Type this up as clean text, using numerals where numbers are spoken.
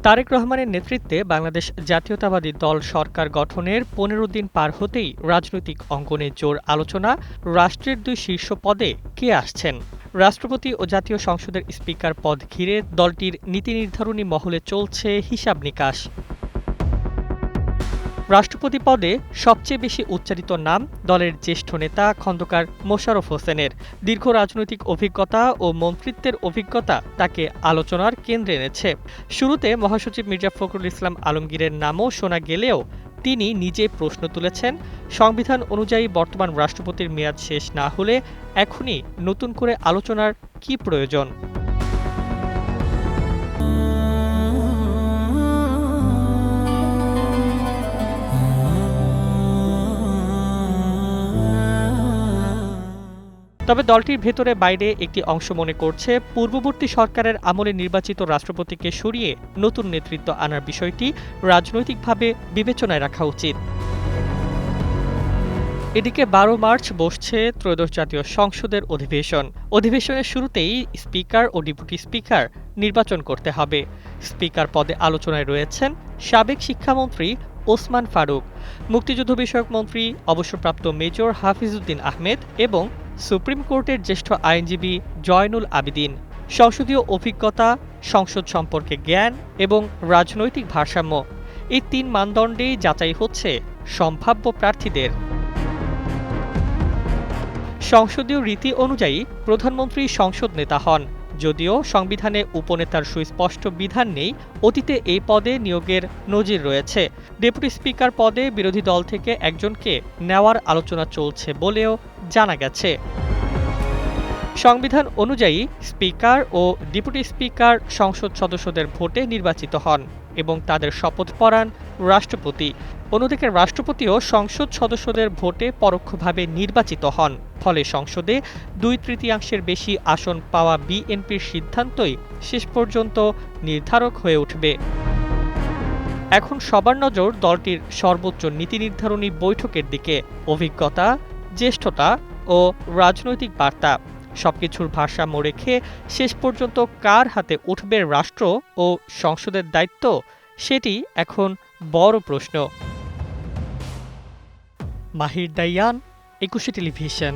তারেক রহমানের নেতৃত্বে বাংলাদেশ জাতীয়তাবাদী দল সরকার গঠনের ১৫ দিন পার হতেই রাজনৈতিক অঙ্গনে জোর আলোচনা রাষ্ট্রের ২ শীর্ষ পদে কে আসছেন। রাষ্ট্রপতি ও জাতীয় সংসদের স্পিকার পদ ঘিরে দলটির নীতি নির্ধারণী মহলে চলছে হিসাব নিকাশ। রাষ্ট্রপতি পদে সবচেয়ে বেশি উচ্চারিত নাম দলের জ্যেষ্ঠ নেতা খন্দকার মোশাররফ হোসেনের। দীর্ঘ রাজনৈতিক অভিজ্ঞতা ও মন্ত্রিত্বের অভিজ্ঞতা তাকে আলোচনার কেন্দ্রে এনেছে। শুরুতে মহাসচিব মির্জা ফখরুল ইসলাম আলমগীরের নামও শোনা গেলেও তিনি নিজে প্রশ্ন তুলেছেন, সংবিধান অনুযায়ী বর্তমান রাষ্ট্রপতির মেয়াদ শেষ না হলে এখনই নতুন করে আলোচনার কী প্রয়োজন। তবে দলটির ভেতরে বাইরে একটি অংশ মনে করছে, পূর্ববর্তী সরকারের আমলে নির্বাচিত রাষ্ট্রপতিকে সরিয়ে নতুন নেতৃত্ব আনার বিষয়টি রাজনৈতিকভাবে বিবেচনায় রাখা উচিত। এদিকে ১২ মার্চ বসছে ত্রয়োদশ জাতীয় সংসদের অধিবেশন। অধিবেশনের শুরুতেই স্পিকার ও ডেপুটি স্পিকার নির্বাচন করতে হবে। স্পিকার পদে আলোচনায় রয়েছেন সাবেক শিক্ষামন্ত্রী ওসমান ফারুক, মুক্তিযুদ্ধ বিষয়ক মন্ত্রী অবসরপ্রাপ্ত মেজর হাফিজউদ্দিন আহমেদ এবং সুপ্রিম কোর্টের জ্যেষ্ঠ আইনজীবী জয়নুল আবেদিন। সংসদীয় অভিজ্ঞতা, সংসদ সম্পর্কে জ্ঞান এবং রাজনৈতিক ভারসাম্য, এই ৩ মানদণ্ডেই যাচাই হচ্ছে সম্ভাব্য প্রার্থীদের। সংসদীয় রীতি অনুযায়ী প্রধানমন্ত্রী সংসদ নেতা হন। যদিও সংবিধানে উপনেতার সুস্পষ্ট বিধান নেই, অতীতে এই পদে নিয়োগের নজির রয়েছে। ডেপুটি স্পিকার পদে বিরোধী দল থেকে একজনকে নেওয়ার আলোচনা চলছে বলেও জানা গেছে। সংবিধান অনুযায়ী স্পিকার ও ডেপুটি স্পিকার সংসদ সদস্যদের ভোটে নির্বাচিত হন এবং তাদের শপথ পড়ান রাষ্ট্রপতি। অন্যদিকে রাষ্ট্রপতিও সংসদ সদস্যদের ভোটে পরোক্ষভাবে নির্বাচিত হন। ফলে সংসদে ২/৩ বেশি আসন পাওয়া বিএনপির সিদ্ধান্তই শেষ পর্যন্ত নির্ধারক হয়ে উঠবে। এখন সবার নজর দলটির সর্বোচ্চ নীতি নির্ধারণী বৈঠকের দিকে। অভিজ্ঞতা, জ্যেষ্ঠতা ও রাজনৈতিক বার্তা সবকিছুর ভারসাম্য রেখে শেষ পর্যন্ত কার হাতে উঠবে রাষ্ট্র ও সংসদের দায়িত্ব, সেটি এখন বড় প্রশ্ন। মাহির দাইয়ান, ২১ টেলিভিশন।